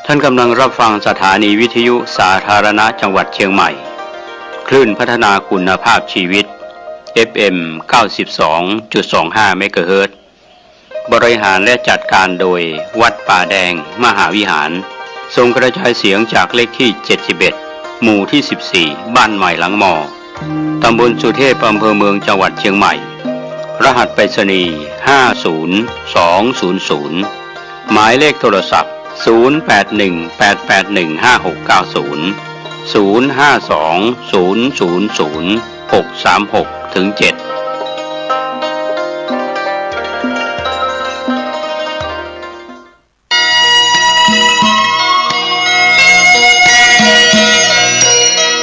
ท่านกำลังรับฟังสถานีวิทยุสาธารณะจังหวัดเชียงใหม่คลื่นพัฒนาคุณภาพชีวิต FM 92.25 เมกะเฮิรตซ์บริหารและจัดการโดยวัดป่าแดงมหาวิหารทรงกระจายเสียงจากเลขที่71หมู่ที่14บ้านใหม่หลังมอตำบลสุเทพอำเภอเมืองจังหวัดเชียงใหม่รหัสไปรษณีย์50200หมายเลขโทรศัพท์0818815690 0520000636-7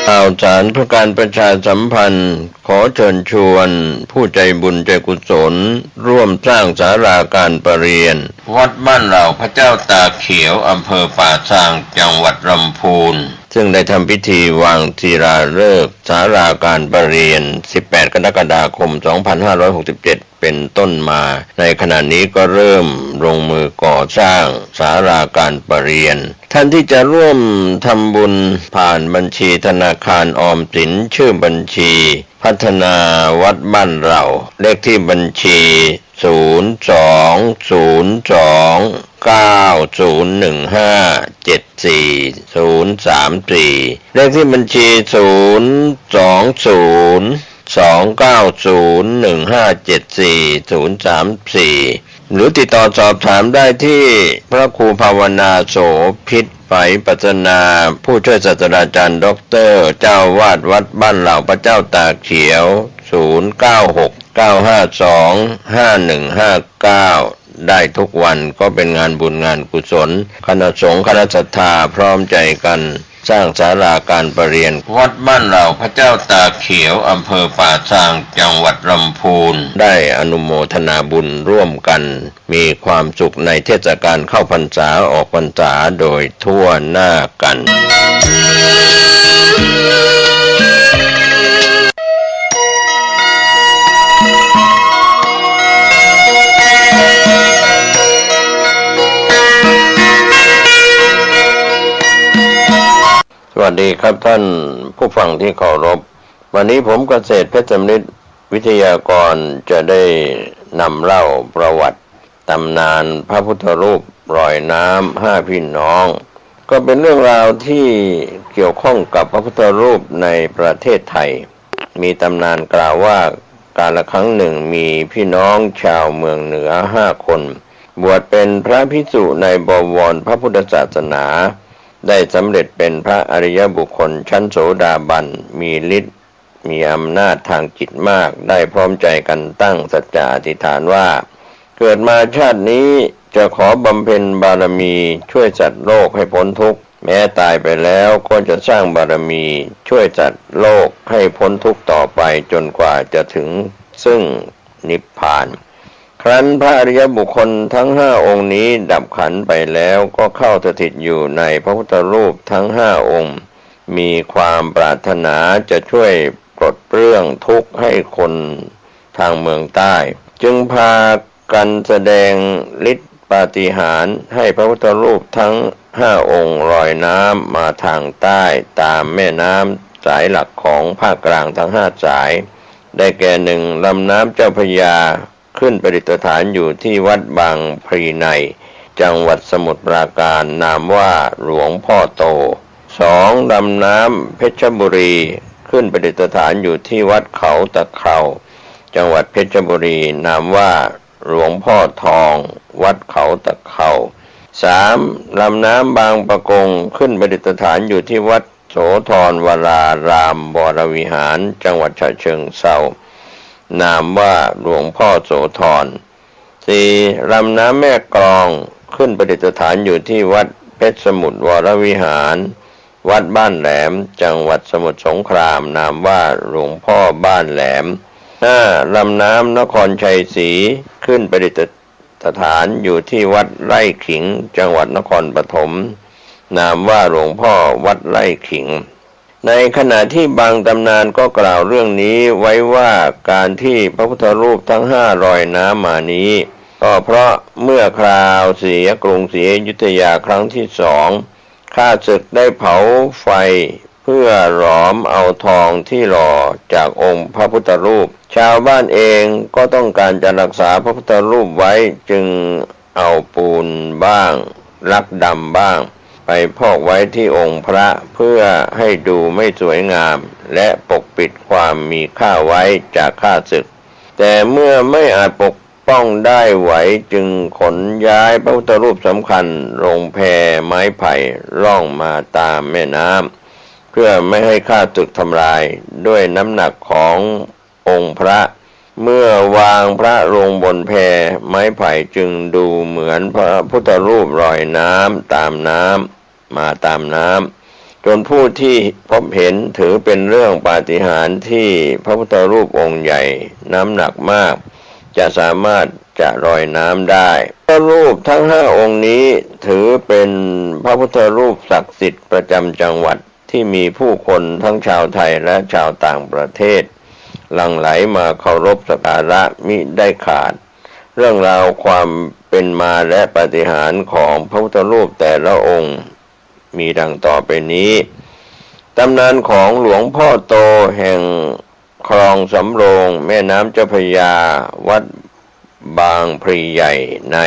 ข่าวสารเพื่อการประชาสัมพันธ์ขอเชิญชวนผู้ใจบุญใจกุศลร่วมสร้างศาลาการประเรียนวัดบ้านเหล่าพระเจ้าตาเขียวอำเภอป่าซางจังหวัดลำพูนซึ่งได้ทำพิธีวางศิลาฤกษ์ศาลาการประเรียน18 กรกฎาคม 2567เป็นต้นมาในขณะนี้ก็เริ่มลงมือก่อสร้างศาลาการประเรียนท่านที่จะร่วมทำบุญผ่านบัญชีธนาคารออมสินชื่อบัญชีพัฒนาวัดบ้านเราเลขที่บัญชี02-020-9015-74034เลขที่บัญชี020-290-1574-034หรือติดต่อสอบถามได้ที่พระครูภาวนาโสภิตไฝปัสนาผู้ช่วยศาสตราจารย์ด็อกเตอร์เจ้าวาดวัดบ้านเหล่าพระเจ้าตาเขียว0969525159ได้ทุกวันก็เป็นงานบุญงานกุศลคณะสงฆ์คณะศรัทธาพร้อมใจกันสร้างศาลาการประเรียนวัดบ้านเหล่าพระเจ้าตาเขียวอำเภอป่าซางจังหวัดลำพูนได้อนุโมทนาบุญร่วมกันมีความสุขในเทศกาลเข้าพรรษาออกพรรษาโดยทั่วหน้ากันสวัสดีครับท่านผู้ฟังที่เคารพวันนี้ผมเกษตรเพชรสำริดวิทยากรจะได้นำเล่าประวัติตำนานพระพุทธรูปรอยน้ำ5พี่น้องก็เป็นเรื่องราวที่เกี่ยวข้องกับพระพุทธรูปในประเทศไทยมีตำนานกล่าวว่ากาลครั้งหนึ่งมีพี่น้องชาวเมืองเหนือ5คนบวชเป็นพระภิกษุในบวรพระพุทธศาสนาได้สำเร็จเป็นพระอริยบุคคลชั้นโสดาบันมีฤทธิ์มีอำนาจทางจิตมากได้พร้อมใจกันตั้งสัจจะอธิษฐานว่าเกิดมาชาตินี้จะขอบำเพ็ญบารมีช่วยสัตว์โลกให้พ้นทุกข์แม้ตายไปแล้วก็จะสร้างบารมีช่วยสัตว์โลกให้พ้นทุกข์ต่อไปจนกว่าจะถึงซึ่งนิพพานครั้นพระอริยบุคคลทั้ง5องค์นี้ดับขันไปแล้วก็เข้าสถิตอยู่ในพระพุทธรูปทั้ง5องค์มีความปรารถนาจะช่วยปลดเปลื้องทุกข์ให้คนทางเมืองใต้จึงพากันแสดงฤทธิ์ปาฏิหาริย์ให้พระพุทธรูปทั้ง5องค์ลอยน้ำมาทางใต้ตามแม่น้ำสายหลักของภาคกลางทั้ง5สายได้แก่1ลำน้ำเจ้าพระยาขึ้นประดิษฐานอยู่ที่วัดบางพลีในจังหวัดสมุทรปราการนามว่าหลวงพ่อโต2ลำน้ำเพชรบุรีขึ้นประดิษฐานอยู่ที่วัดเขาตะเคราจังหวัดเพชรบุรีนามว่าหลวงพ่อทองวัดเขาตะเครา3ลำน้ำบางปะกงขึ้นประดิษฐานอยู่ที่วัดโสธรวรารามวรวิหารจังหวัดฉะเชิงเทรานามว่าหลวงพ่อโสธร4ลำน้ำแม่กลองขึ้นประดิษฐานอยู่ที่วัดเพชรสมุทรวรวิหารวัดบ้านแหลมจังหวัดสมุทรสงครามนามว่าหลวงพ่อบ้านแหลม5ลำน้ำนครชัยศรีขึ้นประดิษฐานอยู่ที่วัดไร่ขิงจังหวัดนครปฐมนามว่าหลวงพ่อวัดไร่ขิง ในขณะที่บางตำนานก็กล่าวเรื่องนี้ไว้ว่าการที่พระพุทธรูปทั้ง5ลอยน้ำมานี้ ก็เพราะเมื่อคราวเสียกรุงศรีอยุธยาครั้งที่สองข้าศึกได้เผาไฟเพื่อหลอมเอาทองที่หล่อจากองค์พระพุทธรูปชาวบ้านเองก็ต้องการจะรักษาพระพุทธรูปไว้จึงเอาปูนบ้างลักดำบ้างไปพอกไว้ที่องค์พระเพื่อให้ดูไม่สวยงามและปกปิดความมีค่าไว้จากข้าศึกแต่เมื่อไม่อาจปกป้องได้ไหวจึงขนย้ายพระพุทธรูปสำคัญลงแพไม้ไผ่ล่องมาตามแม่น้ำเพื่อไม่ให้ข้าศึกทำลายด้วยน้ำหนักขององค์พระเมื่อวางพระลงบนแพไม้ไผ่จึงดูเหมือนพระพุทธรูปลอยน้ำตามน้ำมาตามน้ำจนผู้ที่พบเห็นถือเป็นเรื่องปาฏิหาริย์ที่พระพุทธรูปองค์ใหญ่น้ำหนักมากจะสามารถจะลอยน้ำได้พระรูปทั้ง5องค์นี้ถือเป็นพระพุทธรูปศักดิ์สิทธิ์ประจำจังหวัดที่มีผู้คนทั้งชาวไทยและชาวต่างประเทศหลั่งไหลมาเคารพสักการะมิได้ขาดเรื่องราวความเป็นมาและปาฏิหาริย์ของพระพุทธรูปแต่ละองค์มีดังต่อไปนี้ตำนานของหลวงพ่อโตแห่งคลองสำโรงแม่น้ำเจ้าพระยาวัดบางพลีใหญ่ใน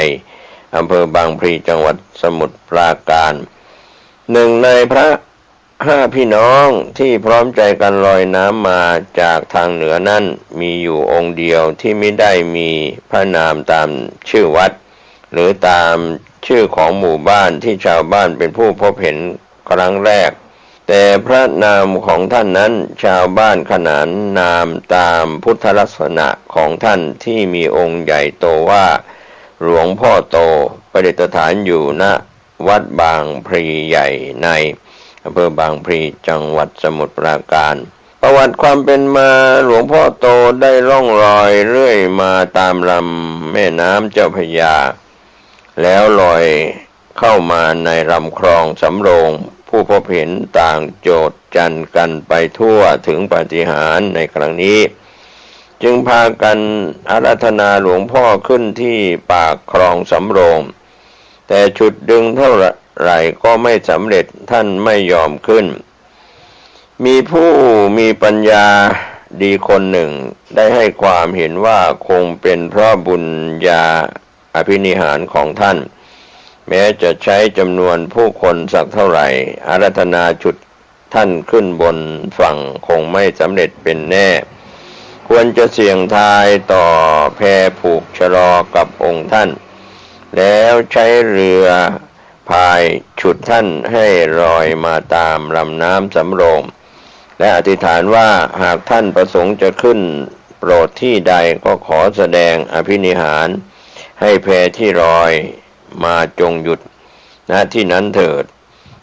อำเภอบางพลีจังหวัดสมุทรปราการหนึ่งในพระ5พี่น้องที่พร้อมใจกันลอยน้ำมาจากทางเหนือนั้นมีอยู่องค์เดียวที่ไม่ได้มีพระนามตามชื่อวัดหรือตามชื่อของหมู่บ้านที่ชาวบ้านเป็นผู้พบเห็นครั้งแรกแต่พระนามของท่านนั้นชาวบ้านขนานนามตามพุทธลักษณะของท่านที่มีองค์ใหญ่โตว่าหลวงพ่อโตประดิษฐานอยู่ณวัดบางพลีใหญ่ในอำเภอบางพลีจังหวัดสมุทรปราการประวัติความเป็นมาหลวงพ่อโตได้ล่องรอยเรื่อยมาตามลำแม่น้ำเจ้าพระยาแล้วลอยเข้ามาในลำคลองสำโรงผู้พบเห็นต่างโจทย์จันกันไปทั่วถึงปาฏิหาริย์ในครั้งนี้จึงพากันอาราธนาหลวงพ่อขึ้นที่ปากคลองสำโรงแต่ฉุดดึงเท่าไหร่ก็ไม่สำเร็จท่านไม่ยอมขึ้นมีผู้มีปัญญาดีคนหนึ่งได้ให้ความเห็นว่าคงเป็นเพราะบุญญาอภินิหารของท่านแม้จะใช้จำนวนผู้คนสักเท่าไหร่อาราธนาฉุดท่านขึ้นบนฝั่งคงไม่สำเร็จเป็นแน่ควรจะเสี่ยงทายต่อแพผูกชะลอกับองค์ท่านแล้วใช้เรือพายฉุดท่านให้ลอยมาตามลำน้ำสำโรงและอธิษฐานว่าหากท่านประสงค์จะขึ้นโปรดที่ใดก็ขอแสดงอภินิหารให้แพที่ลอยมาจงหยุดณที่นั้นเถิด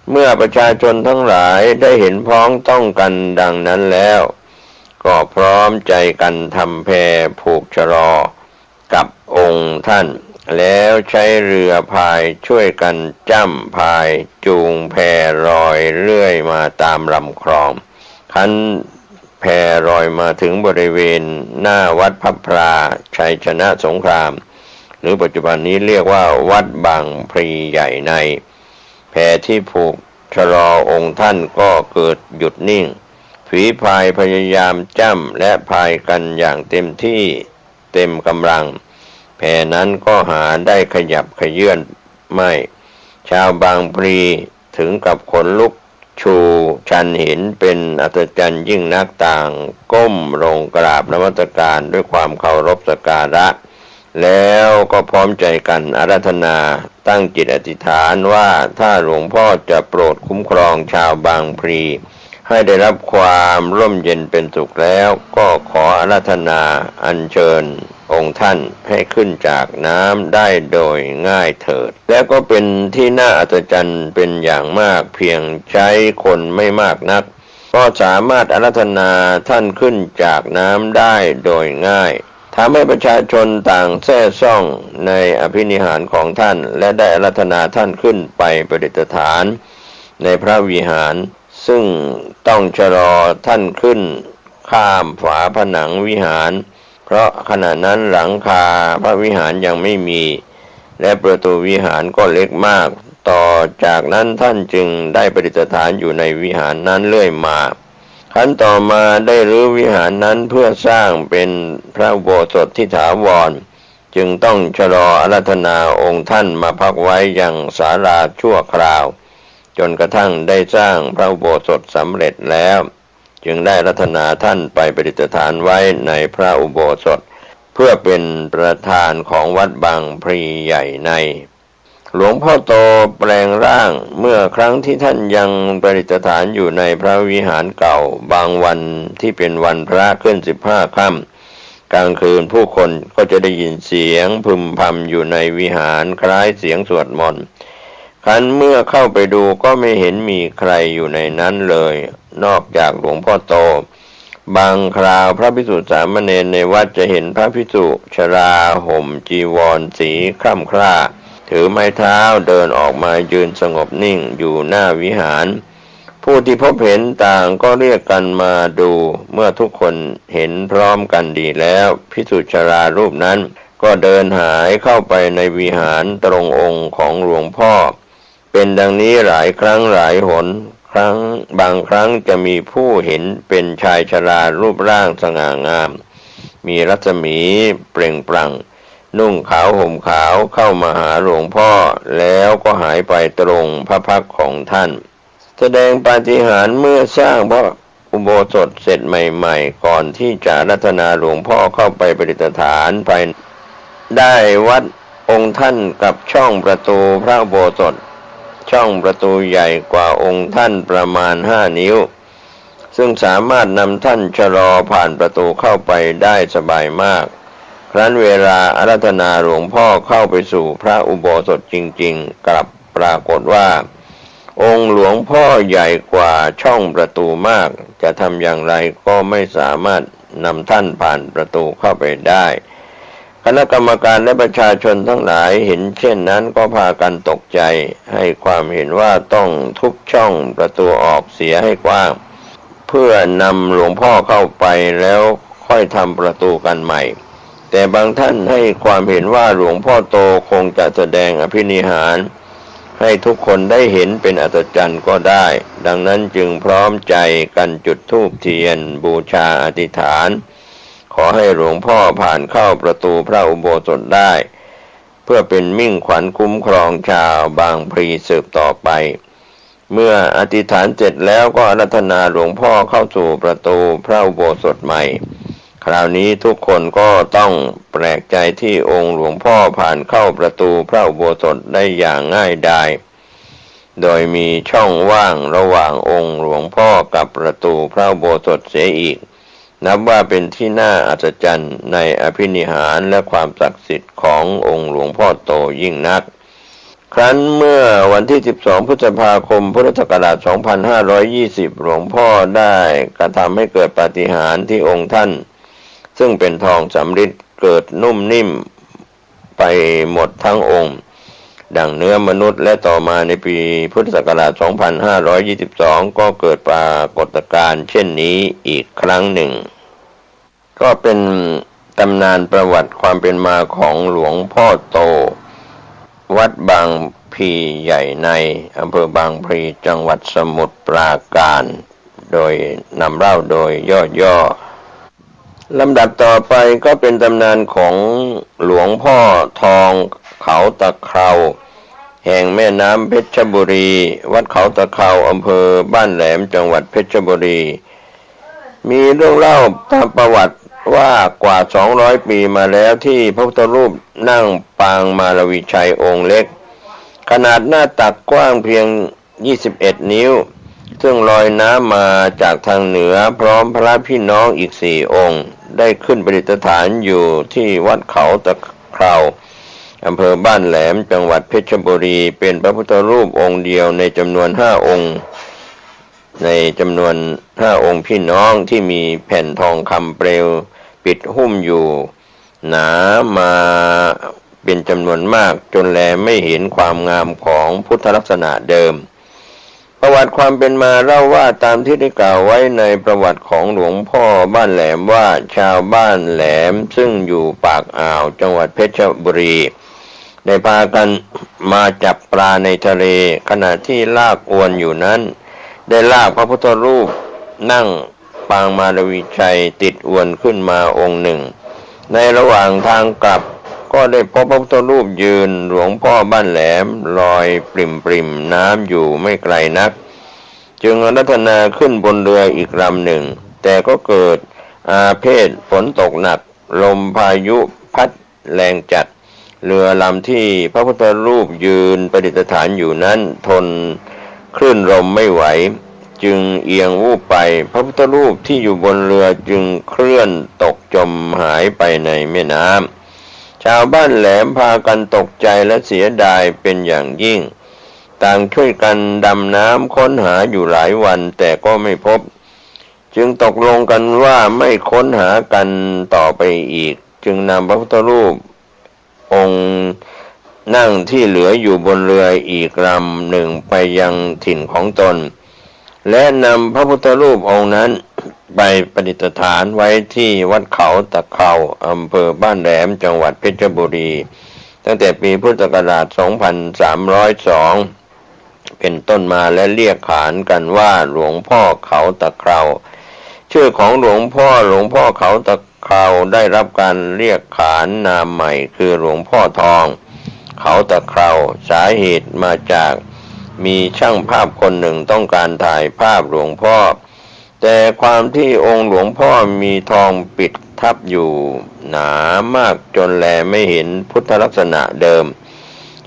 เมื่อประชาชนทั้งหลายได้เห็นพ้องต้องกันดังนั้นแล้วก็พร้อมใจกันทำแพผูกชะลอกับองค์ท่านแล้วใช้เรือพายช่วยกันจ้ำพายจูงแพลอยเรื่อยมาตามลำคลองคันแพลอยมาถึงบริเวณหน้าวัดพระพลาชัยชนะสงครามหรือปัจจุบันนี้เรียกว่าวัดบางพลีใหญ่ในแพที่ผูกชะลอองค์ท่านก็เกิดหยุดนิ่งฝีพายพยายามจ้ำและพายกันอย่างเต็มที่เต็มกำลังแพนั้นก็หาได้ขยับขยื่นไม่ชาวบางพลีถึงกับขนลุกชูชันเห็นเป็นอัศจรรย์ยิ่งนักต่างก้มลงกราบนมัสการด้วยความเคารพสักการะแล้วก็พร้อมใจกันอาราธนาตั้งจิตอธิษฐานว่าถ้าหลวงพ่อจะโปรดคุ้มครองชาวบางพลีให้ได้รับความร่มเย็นเป็นสุขแล้วก็ขออาราธนาอัญเชิญองค์ท่านให้ขึ้นจากน้ำได้โดยง่ายเถิดและก็เป็นที่น่าอัศจรรย์เป็นอย่างมากเพียงใช้คนไม่มากนักก็สามารถอาราธนาท่านขึ้นจากน้ำได้โดยง่ายทำให้ประชาชนต่างแซ่ซ่องในอภินิหารของท่านและได้อาราธนาท่านขึ้นไปประดิษฐานในพระวิหารซึ่งต้องชะลอท่านขึ้นข้ามฝาผนังวิหารเพ ราะขณะนั้นหลังคาพระวิหารยังไม่มีและประตูวิหารก็เล็กมากต่อจากนั้นท่านจึงได้ประดิษฐานอยู่ในวิหารนั้นเรื่อยมาขั้นต่อมาได้รื้อวิหารนั้นเพื่อสร้างเป็นพระอุโบสถที่ถาวรจึงต้องชะลออาราธนาองค์ท่านมาพักไว้ยังศาลาชั่วคราวจนกระทั่งได้สร้างพระอุโบสถสำเร็จแล้วจึงได้อาราธนาท่านไปประดิษฐานไว้ในพระอุโบสถเพื่อเป็นประธานของวัดบางพลีใหญ่ในหลวงพ่อโตแปลงร่างเมื่อครั้งที่ท่านยังประดิษฐานอยู่ในพระวิหารเก่าบางวันที่เป็นวันพระขึ้น15 ค่ำกลางคืนผู้คนก็จะได้ยินเสียงพึมพำอยู่ในวิหารคล้ายเสียงสวดมนต์ครั้นเมื่อเข้าไปดูก็ไม่เห็นมีใครอยู่ในนั้นเลยนอกจากหลวงพ่อโตบางคราวพระภิกษุสามเณรในวัดจะเห็นพระภิกษุชราห่มจีวรสีคร่ำคร่าถือไม้เท้าเดินออกมายืนสงบนิ่งอยู่หน้าวิหารผู้ที่พบเห็นต่างก็เรียกกันมาดูเมื่อทุกคนเห็นพร้อมกันดีแล้วภิกษุชรารูปนั้นก็เดินหายเข้าไปในวิหารตรงองค์ของหลวงพ่อเป็นดังนี้หลายครั้งหลายหนบางครั้งจะมีผู้เห็นเป็นชายชรารูปร่างสง่างามมีรัศมีเปล่งปลั่งนุ่งขาวห่มขาวเข้ามาหาหลวงพ่อแล้วก็หายไปตรงพระพักตร์ของท่านแสดงปาฏิหาริย์เมื่อสร้างพระอุโบสถเสร็จใหม่ๆก่อนที่จะอาราธนาหลวงพ่อเข้าไปประดิษฐานภายได้วัดองค์ท่านกับช่องประตูพระอุโบสถช่องประตูใหญ่กว่าองค์ท่านประมาณ5 นิ้วซึ่งสามารถนำท่านชะลอผ่านประตูเข้าไปได้สบายมากครั้นเวลาอาราธนาหลวงพ่อเข้าไปสู่พระอุโบสถจริงๆกลับปรากฏว่าองค์หลวงพ่อใหญ่กว่าช่องประตูมากจะทำอย่างไรก็ไม่สามารถนำท่านผ่านประตูเข้าไปได้คณะกรรมการและประชาชนทั้งหลายเห็นเช่นนั้นก็พากันตกใจให้ความเห็นว่าต้องทุบช่องประตูออกเสียให้กว้างเพื่อนำหลวงพ่อเข้าไปแล้วค่อยทำประตูกันใหม่แต่บางท่านให้ความเห็นว่าหลวงพ่อโตคงจะแสดงอภินิหารให้ทุกคนได้เห็นเป็นอัศจรรย์ก็ได้ดังนั้นจึงพร้อมใจกันจุดธูปเทียนบูชาอธิษฐานขอให้หลวงพ่อผ่านเข้าประตูพระอุโบสถได้เพื่อเป็นมิ่งขวัญคุ้มครองชาวบางพลีสืบต่อไปเมื่ออธิษฐานเสร็จแล้วก็อาราธนาหลวงพ่อเข้าสู่ประตูพระอุโบสถใหม่คราวนี้ทุกคนก็ต้องแปลกใจที่องค์หลวงพ่อผ่านเข้าประตูพระอุโบสถได้อย่างง่ายดายโดยมีช่องว่างระหว่างองค์หลวงพ่อกับประตูพระอุโบสถเสียอีกนับว่าเป็นที่น่าอัศจรรย์ในอภินิหารและความศักดิ์สิทธิ์ขององค์หลวงพ่อโตยิ่งนักครั้นเมื่อวันที่12 พฤษภาคม พุทธศักราช 2520 หลวงพ่อได้กระทำให้เกิดปาฏิหาริย์ที่องค์ท่านซึ่งเป็นทองสำริดเกิดนุ่มนิ่มไปหมดทั้งองค์ดังเนื้อมนุษย์และต่อมาในปีพุทธศักราช 2522 ก็เกิดปรากฏการณ์เช่นนี้อีกครั้งหนึ่งก็เป็นตำนานประวัติความเป็นมาของหลวงพ่อโตวัดบางพลีใหญ่ในอำเภอบางพลีจังหวัดสมุทรปราการโดยนำเล่าโดยย่อๆลำดับต่อไปก็เป็นตำนานของหลวงพ่อทองเขาตะเคราแห่งแม่น้ำเพชรบุรีวัดเขาตะเคราอำเภอบ้านแหลมจังหวัดเพชรบุรีมีเรื่องเล่าตามประวัติว่ากว่า200 ปีมาแล้วที่พระพุทธรูปนั่งปางมารวิชัยองค์เล็กขนาดหน้าตักกว้างเพียง21 นิ้วซึ่งลอยน้ำมาจากทางเหนือพร้อมพระพี่น้องอีก4 องค์ได้ขึ้นประดิษฐานอยู่ที่วัดเขาตะเคราอำเภอบ้านแหลมจังหวัดเพชรบุรีเป็นพระพุทธรูปองค์เดียวในจำนวน5 องค์องค์พี่น้องที่มีแผ่นทองคำเปลวปิดหุ้มอยู่หนามาเป็นจำนวนมากจนแลไม่เห็นความงามของพุทธลักษณะเดิม ประวัติความเป็นมาเล่าว่าตามที่ได้กล่าวไว้ในประวัติของหลวงพ่อบ้านแหลมว่าชาวบ้านแหลมซึ่งอยู่ปากอ่าวจังหวัดเพชรบุรีได้พากันมาจับปลาในทะเลขณะที่ลากอวนอยู่นั้นได้ลากพระพุทธรูปนั่งปางมารวิชัยติดอวนขึ้นมาองค์หนึ่งในระหว่างทางกลับก็ได้พบพระพุทธรูปยืนหลวงพ่อบ้านแหลมลอยปริ่มน้ำอยู่ไม่ไกลนักจึงอาราธนาขึ้นบนเรืออีกลำหนึ่งแต่ก็เกิดอาเพศฝนตกหนักลมพายุพัดแรงจัดเรือลำที่พระพุทธรูปยืนประดิษฐานอยู่นั้นทนคลื่นลมไม่ไหวจึงเอียงวูบไปพระพุทธรูปที่อยู่บนเรือจึงเคลื่อนตกจมหายไปในแม่น้ำชาวบ้านแหลมพากันตกใจและเสียดายเป็นอย่างยิ่งต่างช่วยกันดำน้ำค้นหาอยู่หลายวันแต่ก็ไม่พบจึงตกลงกันว่าไม่ค้นหากันต่อไปอีกจึงนำพระพุทธรูปองค์นั่งที่เหลืออยู่บนเรืออีกลำหนึ่งไปยังถิ่นของตนและนำพระพุทธรูปองค์นั้นไปประดิษฐานไว้ที่วัดเขาตะเข่าอำเภอบ้านแหลมจังหวัดเพชรบุรีตั้งแต่ปีพุทธศักราช 2302 เป็นต้นมาและเรียกขานกันว่าหลวงพ่อเขาตะเข่าชื่อของหลวงพ่อเขาตะเข่าได้รับการเรียกขานนามใหม่คือหลวงพ่อทองเขาตะเข่าสาเหตุมาจากมีช่างภาพคนหนึ่งต้องการถ่ายภาพหลวงพ่อแต่ความที่องค์หลวงพ่อมีทองปิดทับอยู่หนามากจนแลไม่เห็นพุทธลักษณะเดิม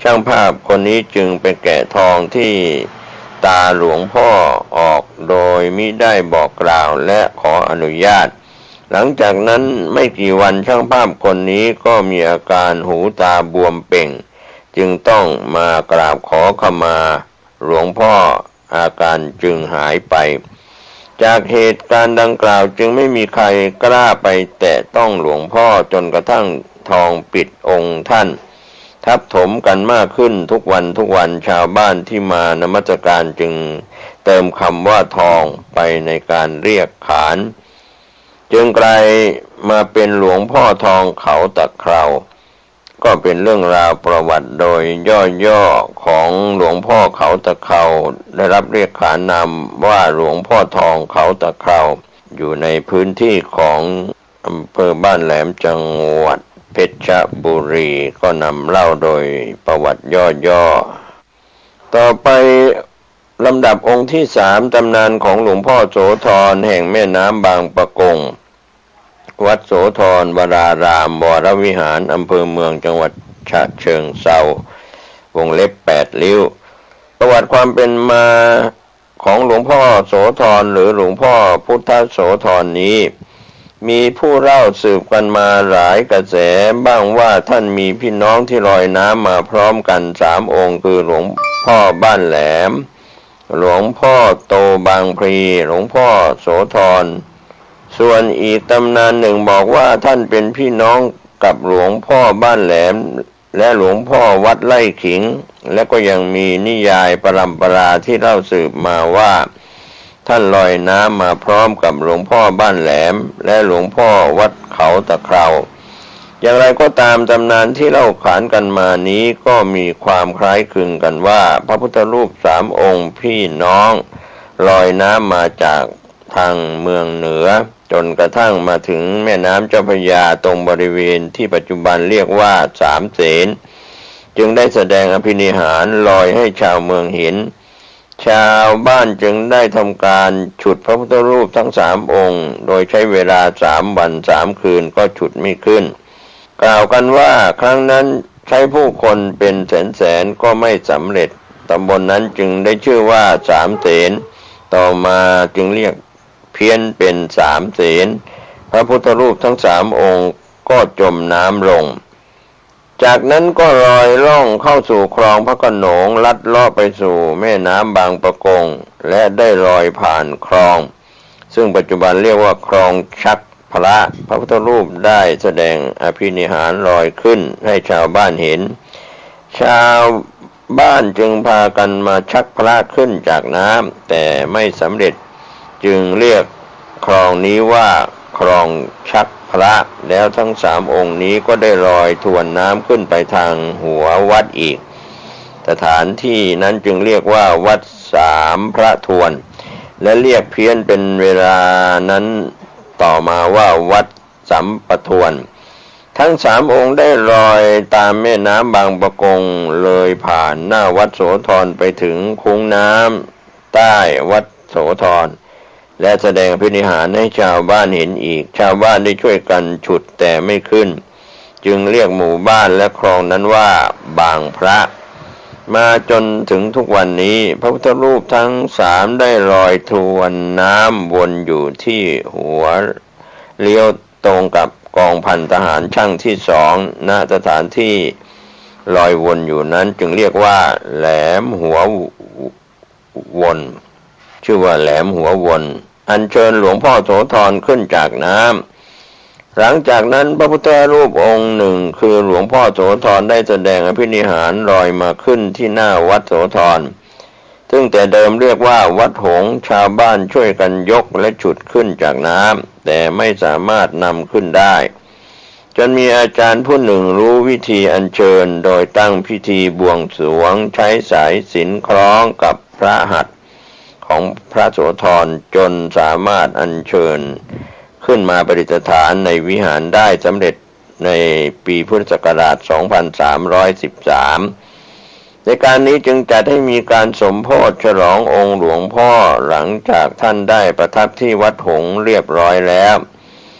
ช่างภาพคนนี้จึงไปแกะทองที่ตาหลวงพ่อออกโดยมิได้บอกกล่าวและขออนุญาตหลังจากนั้นไม่กี่วันช่างภาพคนนี้ก็มีอาการหูตาบวมเป่งจึงต้องมากราบขอขมาหลวงพ่ออาการจึงหายไปจากเหตุการณ์ดังกล่าวจึงไม่มีใครกล้าไปแตะต้องหลวงพ่อจนกระทั่งทองปิดองค์ท่านทับถมกันมากขึ้นทุกวันชาวบ้านที่มานมัสการจึงเติมคำว่าทองไปในการเรียกขานจึงกลายมาเป็นหลวงพ่อทองเขาตะเข่าก็เป็นเรื่องราวประวัติโดยย่อๆของหลวงพ่อเขาตะเข่าได้รับเรียกขานนามว่าหลวงพ่อทองเขาตะเข่าอยู่ในพื้นที่ของอำเภอบ้านแหลมจังหวัดเพชรบุรีก็นำเล่าโดยประวัติย่อๆต่อไปลำดับองค์ที่3ตำนานของหลวงพ่อโสธรแห่งแม่น้ำบางปะกงวัดโสธรวรารามวรวิหารอำเภอเมืองจังหวัดฉะเชิงเทราวงเล็บ8ริ้วประวัติความเป็นมาของหลวงพ่อโสธรหรือหลวงพ่อพุทธโสธรนี้มีผู้เล่าสืบกันมาหลายกระแสบ้างว่าท่านมีพี่น้องที่ลอยน้ำมาพร้อมกัน3องค์คือหลวงพ่อบ้านแหลมหลวงพ่อโตบางพลีหลวงพ่อโสธรส่วนอีกตำนานหนึ่งบอกว่าท่านเป็นพี่น้องกับหลวงพ่อบ้านแหลมและหลวงพ่อวัดไร่ขิงและก็ยังมีนิยายปรัมปราที่เล่าสืบมาว่าท่านลอยน้ำมาพร้อมกับหลวงพ่อบ้านแหลมและหลวงพ่อวัดเขาตะเข่าอย่างไรก็ตามตำนานที่เล่าขานกันมานี้ก็มีความคล้ายคลึงกันว่าพระพุทธรูป3องค์พี่น้องลอยน้ำมาจากทางเมืองเหนือจนกระทั่งมาถึงแม่น้ำเจ้าพระยาตรงบริเวณที่ปัจจุบันเรียกว่าสามเสนจึงได้แสดงอภินิหารลอยให้ชาวเมืองเห็นชาวบ้านจึงได้ทำการฉุดพระพุทธรูปทั้ง3องค์โดยใช้เวลา3 วัน 3 คืนก็ฉุดไม่ขึ้นกล่าวกันว่าครั้งนั้นใช้ผู้คนเป็นแสนก็ไม่สำเร็จตำบลนั้นจึงได้ชื่อว่าสามเสนต่อมาจึงเรียกเพี้ยนเป็น3 เสนพระพุทธรูปทั้ง3องค์ก็จมน้ำลงจากนั้นก็ลอยล่องเข้าสู่คลองพระโขนงลัดเลาะไปสู่แม่น้ำบางปะกงและได้ลอยผ่านคลองซึ่งปัจจุบันเรียกว่าคลองชักพระพระพุทธรูปได้แสดงอภินิหารลอยขึ้นให้ชาวบ้านเห็นชาว บ้านจึงพากันมาชักพระขึ้นจากน้ำแต่ไม่สำเร็จจึงเรียกคลองนี้ว่าคลองชักพระแล้วทั้ง3 องค์นี้ก็ได้ลอยทวนน้ำขึ้นไปทางหัววัดอีกสถานที่นั้นจึงเรียกว่าวัด3 พระทวนและเรียกเพี้ยนเป็นเวลานั้นต่อมาว่าวัดสัมปทวนทั้ง3 องค์ได้ลอยตามแม่น้ำบางปะกงเลยผ่านหน้าวัดโสธรไปถึงคุ้งน้ำใต้วัดโสธรและแสดงพินิหารให้ชาวบ้านเห็นอีกชาวบ้านได้ช่วยกันฉุดแต่ไม่ขึ้นจึงเรียกหมู่บ้านและคลองนั้นว่าบางพระมาจนถึงทุกวันนี้พระพุทธรูปทั้ง3ได้ลอยทวนน้ำวนอยู่ที่หัวเลี้ยวตรงกับกองพันทหารช่างที่2ณสถานที่ลอยวนอยู่นั้นจึงเรียกว่าแหลมหัววนชื่อว่าแหลมหัววนอัญเชิญหลวงพ่อโสธรขึ้นจากน้ำหลังจากนั้นพระพุทธรูปองค์หนึ่งคือหลวงพ่อโสธรได้แสดงอภินิหารลอยมาขึ้นที่หน้าวัดโสธรซึ่งแต่เดิมเรียกว่าวัดหงส์ชาวบ้านช่วยกันยกและฉุดขึ้นจากน้ำแต่ไม่สามารถนำขึ้นได้จนมีอาจารย์ผู้หนึ่งรู้วิธีอัญเชิญโดยตั้งพิธีบวงสรวงใช้สายสิญจน์คล้องกับพระหัตถ์ของพระโสธรจนสามารถอัญเชิญขึ้นมาประดิษฐานในวิหารได้สำเร็จในปีพุทธศักราช 2313 ในการนี้จึงจัดให้มีการสมโภชฉลององค์หลวงพ่อหลังจากท่านได้ประทับที่วัดหงส์เรียบร้อยแล้ว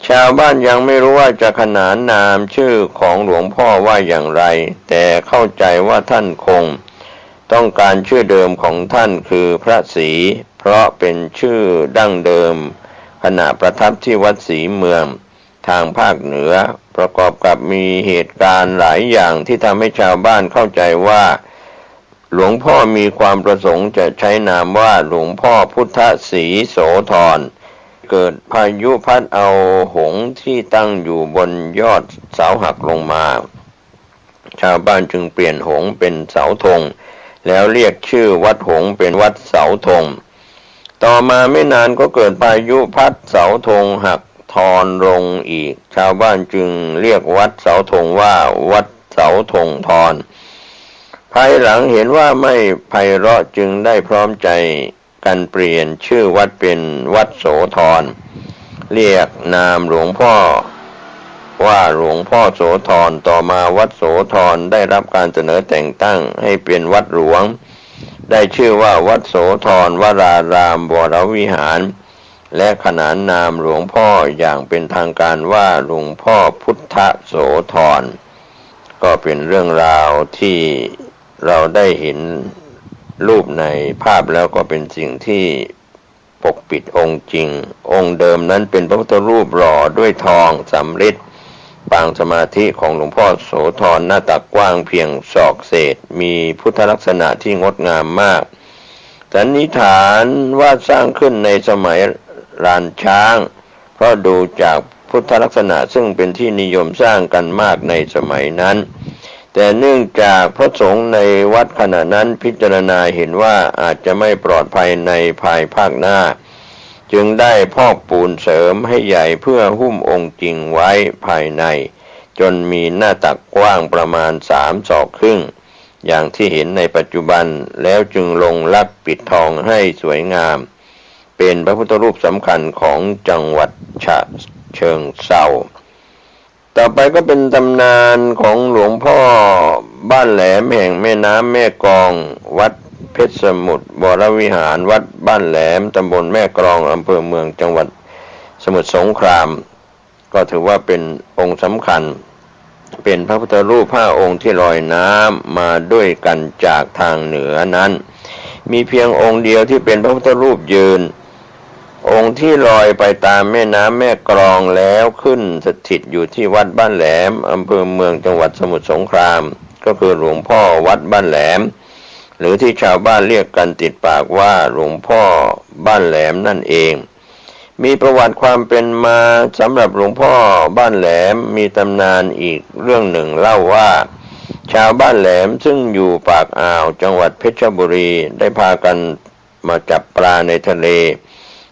ชาวบ้านยังไม่รู้ว่าจะขนานนามชื่อของหลวงพ่อว่าอย่างไรแต่เข้าใจว่าท่านคงต้องการชื่อเดิมของท่านคือพระศรีเพราะเป็นชื่อดั้งเดิมขณะประทับที่วัดศรีเมืองทางภาคเหนือประกอบกับมีเหตุการณ์หลายอย่างที่ทำให้ชาวบ้านเข้าใจว่าหลวงพ่อมีความประสงค์จะใช้นามว่าหลวงพ่อพุทธศรีโสธรเกิดพายุพัดเอาหงส์ที่ตั้งอยู่บนยอดเสาหักลงมาชาวบ้านจึงเปลี่ยนหงส์เป็นเสาธงแล้วเรียกชื่อวัดหงส์เป็นวัดเสาธงต่อมาไม่นานก็เกิดพายุพัดเสาธงหักทอนลงอีกชาวบ้านจึงเรียกวัดเสาธงว่าวัดเสาธงทอนภายหลังเห็นว่าไม่ไพเราะจึงได้พร้อมใจกันเปลี่ยนชื่อวัดเป็นวัดโสธรเรียกนามหลวงพ่อว่าหลวงพ่อโสธรต่อมาวัดโสธรได้รับการเสนอแต่งตั้งให้เป็นวัดหลวงได้ชื่อว่าวัดโสธรวรารามวรวิหารและขนานนามหลวงพ่ออย่างเป็นทางการว่าหลวงพ่อพุทธโสธรก็เป็นเรื่องราวที่เราได้เห็นรูปในภาพแล้วก็เป็นสิ่งที่ปกปิดองค์จริงองค์เดิมนั้นเป็นพระพุทธรูปหล่อด้วยทองสำริดปางสมาธิของหลวงพ่อโสธรหน้าตักกว้างเพียงศอกเศษมีพุทธลักษณะที่งดงามมากสันนิษฐานว่าสร้างขึ้นในสมัยลานช้างเพราะดูจากพุทธลักษณะซึ่งเป็นที่นิยมสร้างกันมากในสมัยนั้นแต่เนื่องจากพระสงฆ์ในวัดขณะนั้นพิจารณาเห็นว่าอาจจะไม่ปลอดภัยในภายภาคหน้าจึงได้พอกปูนเสริมให้ใหญ่เพื่อหุ้มองค์จริงไว้ภายในจนมีหน้าตักกว้างประมาณ3 ศอกครึ่งอย่างที่เห็นในปัจจุบันแล้วจึงลงลักปิดทองให้สวยงามเป็นพระพุทธรูปสำคัญของจังหวัดฉะเชิงเทราต่อไปก็เป็นตำนานของหลวงพ่อบ้านแหลมแห่งแม่น้ำแม่กลองวัดเพชรสมุทรวรวิหารวัดบ้านแหลมตำบลแม่กลองอำเภอเมืองจังหวัดสมุทรสงครามก็ถือว่าเป็นองค์สำคัญเป็นพระพุทธรูป5 องค์ที่ลอยน้ำมาด้วยกันจากทางเหนือนั้นมีเพียงองค์เดียวที่เป็นพระพุทธรูปยืนองค์ที่ลอยไปตามแม่น้ำแม่กลองแล้วขึ้นสถิตอยู่ที่วัดบ้านแหลมอำเภอเมืองจังหวัดสมุทรสงครามก็คือหลวงพ่อวัดบ้านแหลมหรือที่ชาวบ้านเรียกกันติดปากว่าหลวงพ่อบ้านแหลมนั่นเองมีประวัติความเป็นมาสำหรับหลวงพ่อบ้านแหลมมีตำนานอีกเรื่องหนึ่งเล่าว่า ชาวบ้านแหลมซึ่งอยู่ปากอ่าวจังหวัดเพชรบุรีได้พากันมาจับปลาในทะเล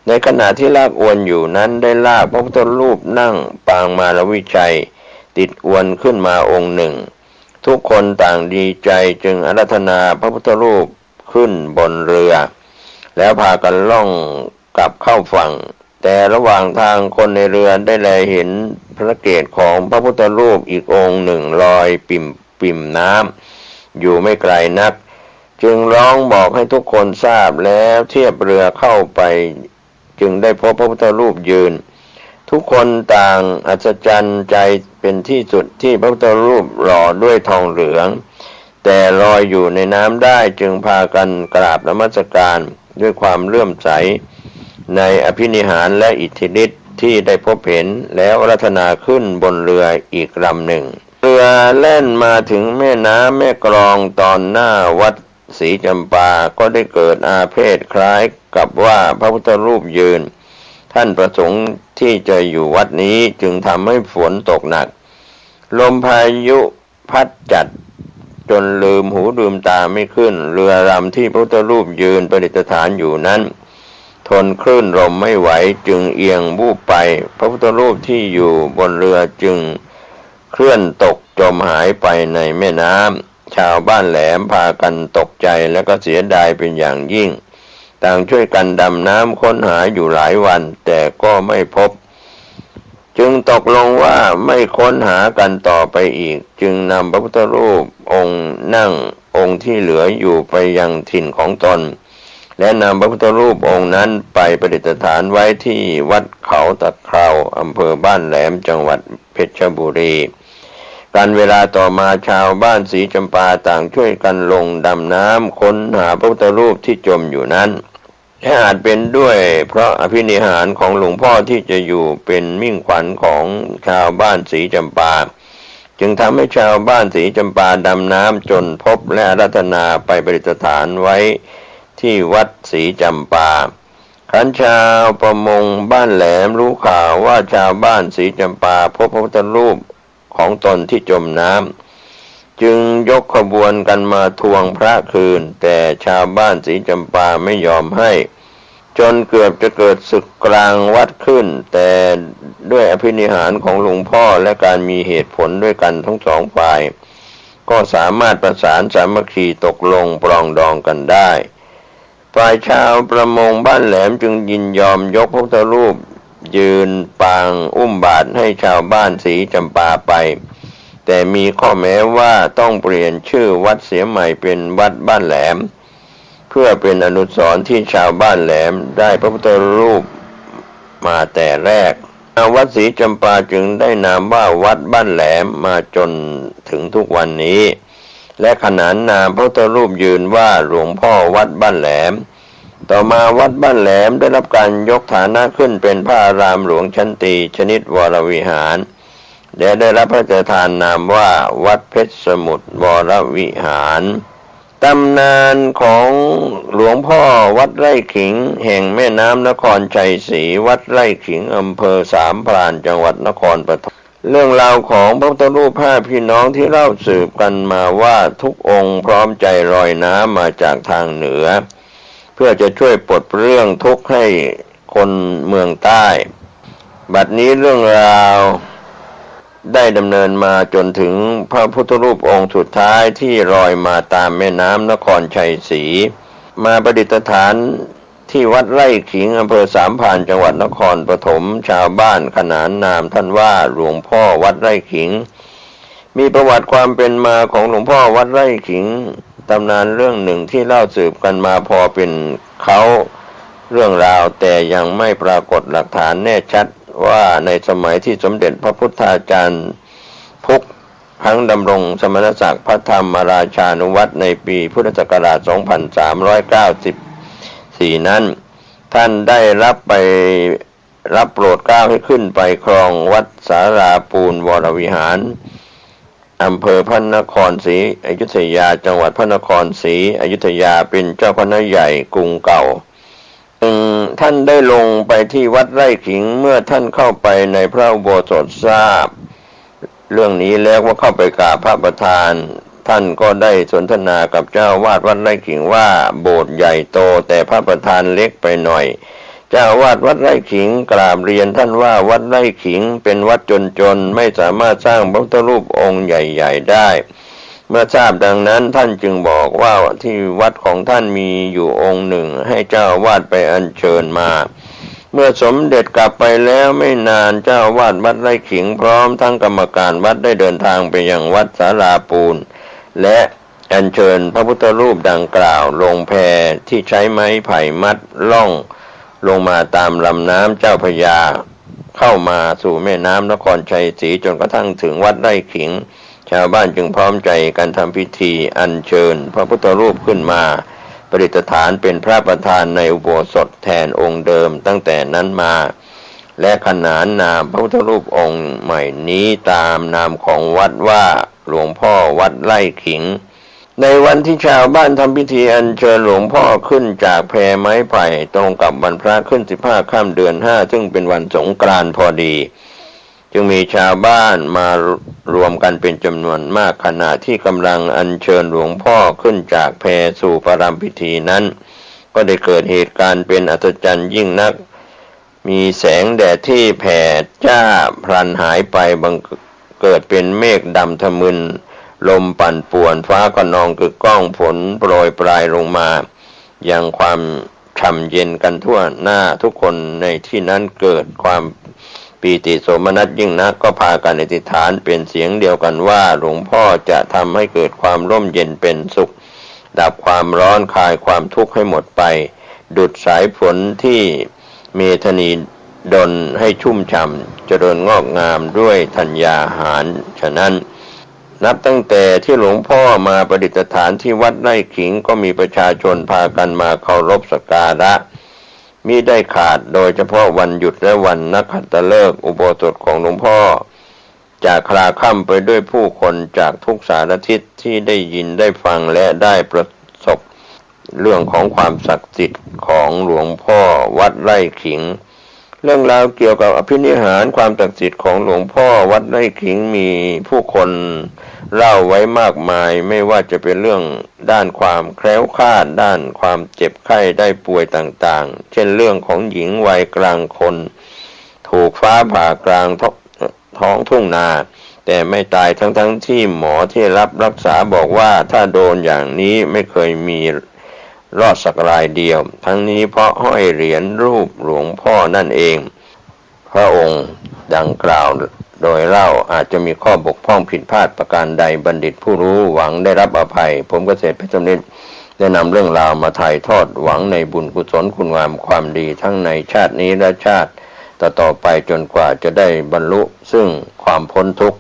ในขณะที่ลากอวนอยู่นั้นได้ลากพระพุทธรูปนั่งปางมารวิชัยติดอวนขึ้นมาองค์หนึ่งทุกคนต่างดีใจจึงอาราธนาพระพุทธรูปขึ้นบนเรือแล้วพากันล่องกลับเข้าฝั่งแต่ระหว่างทางคนในเรือได้แลเห็นพระเกศของพระพุทธรูปอีกองค์หนึ่งลอยปิ่มน้ำอยู่ไม่ไกลนักจึงร้องบอกให้ทุกคนทราบแล้วเทียบเรือเข้าไปจึงได้พบพระพุทธรูปยืนทุกคนต่างอัศจรรย์ใจเป็นที่สุดที่พระพุทธรูปหล่อด้วยทองเหลืองแต่ลอยอยู่ในน้ำได้จึงพากันกราบนมัสการด้วยความเลื่อมใสในอภินิหารและอิทธิฤทธิ์ที่ได้พบเห็นแล้วอาราธนาขึ้นบนเรืออีกลำหนึ่งเรือแล่นมาถึงแม่น้ำแม่กลองตอนหน้าวัดศรีจำปาก็ได้เกิดอาเพศคล้ายกับว่าพระพุทธรูปยืนท่านประสงค์ที่จะอยู่วัดนี้จึงทำให้ฝนตกหนักลมพายุพัดจัดจนลืมหูลืมตาไม่ขึ้นเรือลำที่พระพุทธรูปยืนประดิษฐานอยู่นั้นทนคลื่นลมไม่ไหวจึงเอียงวูบไปพระพุทธรูปที่อยู่บนเรือจึงเคลื่อนตกจมหายไปในแม่น้ำชาวบ้านแหลมพากันตกใจและก็เสียดายเป็นอย่างยิ่งต่างช่วยกันดำน้ำค้นหาอยู่หลายวันแต่ก็ไม่พบจึงตกลงว่าไม่ค้นหากันต่อไปอีกจึงนำพระพุทธรูปองค์นั่งองค์ที่เหลืออยู่ไปยังถิ่นของตนและนำพระพุทธรูปองค์นั้นไปประดิษฐานไว้ที่วัดเขาตะเคราอำเภอบ้านแหลมจังหวัดเพชรบุรีการเวลาต่อมาชาวบ้านศรีจำปาต่างช่วยกันลงดำน้ำค้นหาพระพุทธรูปที่จมอยู่นั้นและอาจเป็นด้วยเพราะอภินิหารของหลวงพ่อที่จะอยู่เป็นมิ่งขวัญของชาวบ้านศรีจำปาจึงทำให้ชาวบ้านศรีจำปาดำน้ำจนพบและอาราธนาไปประดิษฐานไว้ที่วัดศรีจำปาขันชาวประมงบ้านแหลมรู้ข่าวว่าชาวบ้านศรีจำปาพบพระพุทธรูปของตนที่จมน้ำจึงยกขบวนกันมาทวงพระคืนแต่ชาวบ้านศรีจำปาไม่ยอมให้จนเกือบจะเกิดศึกกลางวัดขึ้นแต่ด้วยอภินิหารของหลวงพ่อและการมีเหตุผลด้วยกันทั้งสองฝ่ายก็สามารถประสานสามัคคีตกลงปรองดองกันได้ฝ่ายชาวประมงบ้านแหลมจึงยินยอมยกพระพุทธรูปยืนปางอุ้มบาตรให้ชาวบ้านศรีจำปาไปแต่มีข้อแม้ว่าต้องเปลี่ยนชื่อวัดเสียใหม่เป็นวัดบ้านแหลมเพื่อเป็นอนุสรณ์ที่ชาวบ้านแหลมได้พระพุทธรูปมาแต่แรกวัดศรีจำปาจึงได้นามว่าวัดบ้านแหลมมาจนถึงทุกวันนี้และขนานนามพระพุทธรูปยืนว่าหลวงพ่อวัดบ้านแหลมต่อมาวัดบ้านแหลมได้รับการยกฐานะขึ้นเป็นพระอารามหลวงชั้นตรีชนิดวรวิหารและได้รับพระราชทานนามว่าวัดเพชรสมุทรวรวิหารตำนานของหลวงพ่อวัดไร่ขิงแห่งแม่น้ำนครชัยศรีวัดไร่ขิงอำเภอสามพรานจังหวัดนครปฐมเรื่องราวของพระพุทธรูปห้าพี่น้องที่เล่าสืบกันมาว่าทุกองค์พร้อมใจลอยน้ำมาจากทางเหนือเพื่อจะช่วยปลดเรื่องทุกข์ให้คนเมืองใต้บัดนี้เรื่องราวได้ดำเนินมาจนถึงพระพุทธรูปองค์สุดท้ายที่ลอยมาตามแม่น้ำนครชัยศรีมาประดิษฐานที่วัดไร่ขิงอำเภอสามพรานจังหวัดนครปฐมชาวบ้านขนานนามท่านว่าหลวงพ่อวัดไร่ขิงมีประวัติความเป็นมาของหลวงพ่อวัดไร่ขิงตำนานเรื่องหนึ่งที่เล่าสืบกันมาพอเป็นเขาเรื่องราวแต่ยังไม่ปรากฏหลักฐานแน่ชัดว่าในสมัยที่สมเด็จพระพุทธาจารย์พุกครั้งดำรงสมณศักดิ์พระธรรมราชานุวัตรในปีพุทธศักราช 2394 นั้นท่านได้รับโปรดเกล้าให้ขึ้นไปครองวัดสาราปูนวรวิหารอำเภอพระนครศรีอยุธยาจังหวัดพระนครศรีอยุธยาเป็นเจ้าคณะใหญ่กรุงเก่าท่านได้ลงไปที่วัดไร่ขิงเมื่อท่านเข้าไปในพระอุโบสถทราบเรื่องนี้แล้วก็เข้าไปกราบพระประธาน ท่านก็ได้สนทนากับเจ้าวาดวัดไร่ขิงว่าโบสถ์ใหญ่โตแต่พระประธานเล็กไปหน่อยเจ้าวาดวัดไร่ขิงกราบเรียนท่านว่าวัดไร่ขิงเป็นวัดจนๆไม่สามารถสร้างพระพุทธรูปองค์ใหญ่ๆได้เมื่อทราบดังนั้นท่านจึงบอกว่าที่วัดของท่านมีอยู่องค์หนึ่งให้เจ้าวาดไปอัญเชิญมาเมื่อสมเด็จกลับไปแล้วไม่นานเจ้าวาดวัดไร่ขิงพร้อมทั้งกรรมการวัดได้เดินทางไปยังวัดศาลาปูนและอัญเชิญพระพุทธรูปดังกล่าวลงแพที่ใช้ไม้ไผ่มัดล่องลงมาตามลำน้ำเจ้าพระยาเข้ามาสู่แม่น้ำนครชัยศรีจนกระทั่งถึงวัดไร่ขิงชาวบ้านจึงพร้อมใจกันทำพิธีอัญเชิญพระพุทธรูปขึ้นมาประดิษฐานเป็นพระประธานในอุโบสถแทนองค์เดิมตั้งแต่นั้นมาและขนานนามพระพุทธรูปองค์ใหม่นี้ตามนามของวัดว่าหลวงพ่อวัดไร่ขิงในวันที่ชาวบ้านทำพิธีอัญเชิญหลวงพ่อขึ้นจากแพไม้ไผ่ตรงกับวันพระขึ้น15 ค่ำเดือน 5ซึ่งเป็นวันสงกรานต์พอดีจึงมีชาวบ้านมารวมกันเป็นจำนวนมากขณะที่กำลังอัญเชิญหลวงพ่อขึ้นจากแพสู่ประรำพิธีนั้นก็ได้เกิดเหตุการณ์เป็นอัศจรรย์ยิ่งนักมีแสงแดดที่แผ่จ้าพลันหายไปบังเกิดเป็นเมฆดำทะมึนลมปั่นป่วนฟ้าก็นองกึกก้องฝนโปรยปลายลงมายังความฉ่ำเย็นกันทั่วหน้าทุกคนในที่นั้นเกิดความปีติโสมนัสยิ่งนักก็พากันอธิษฐานเป็นเสียงเดียวกันว่าหลวงพ่อจะทำให้เกิดความร่มเย็นเป็นสุขดับความร้อนคลายความทุกข์ให้หมดไปดุจสายฝนที่เมธนีดลให้ชุ่มฉ่ำเจริญงอกงามด้วยธัญญาหารฉะนั้นนับตั้งแต่ที่หลวงพ่อมาประดิษฐานที่วัดไร่ขิงก็มีประชาชนพากันมาเคารพสักการะมิได้ขาดโดยเฉพาะวันหยุดและวันนักขัตฤกษ์อุโบสถของหลวงพ่อจะคลาคล่ำไปด้วยผู้คนจากทุกสารทิศที่ได้ยินได้ฟังและได้ประสบเรื่องของความศักดิ์สิทธิ์ของหลวงพ่อวัดไร่ขิงเรื่องราวเกี่ยวกับอภินิหารความศักดิ์สิทธิ์ของหลวงพ่อวัดไร่ขิงมีผู้คนเล่าไว้มากมายไม่ว่าจะเป็นเรื่องด้านความแคล้วคลาดด้านความเจ็บไข้ได้ป่วยต่างๆเช่นเรื่องของหญิงวัยกลางคนถูกฟ้าผ่ากลางท้องทุ่งนาแต่ไม่ตายทั้งที่หมอที่รับรักษาบอกว่าถ้าโดนอย่างนี้ไม่เคยมีรอดสักรายเดียวทั้งนี้เพราะห้อยเหรียญรูปหลวงพ่อนั่นเองพระองค์ดังกล่าวโดยเล่าอาจจะมีข้อบกพร่องผิดพลาดประการใดบัณฑิตผู้รู้หวังได้รับอภัยผมเกษตรเพชรสำนิทได้นำเรื่องราวมาถ่ายทอดหวังในบุญกุศลคุณงามความดีทั้งในชาตินี้และชาติต่อไปจนกว่าจะได้บรรลุซึ่งความพ้นทุกข์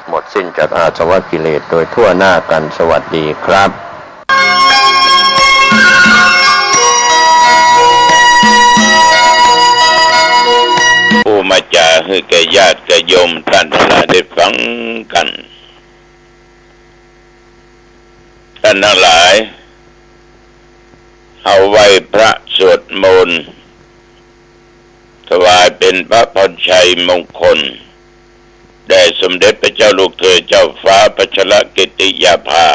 หมดสิ้นจากอาสวะกิเลสโดยทั่วหน้ากันสวัสดีครับผู้มาจาให้แก่ญาติแก่โยมท่านทั้งหลายได้ฟังกันท่านทั้งหลายเอาไว้พระสวดมนต์ถวายเป็นพระพรชัยมงคลแด่สมเด็จพระเจ้าลูกเธอเจ้าฟ้าพัชรกิติยาภา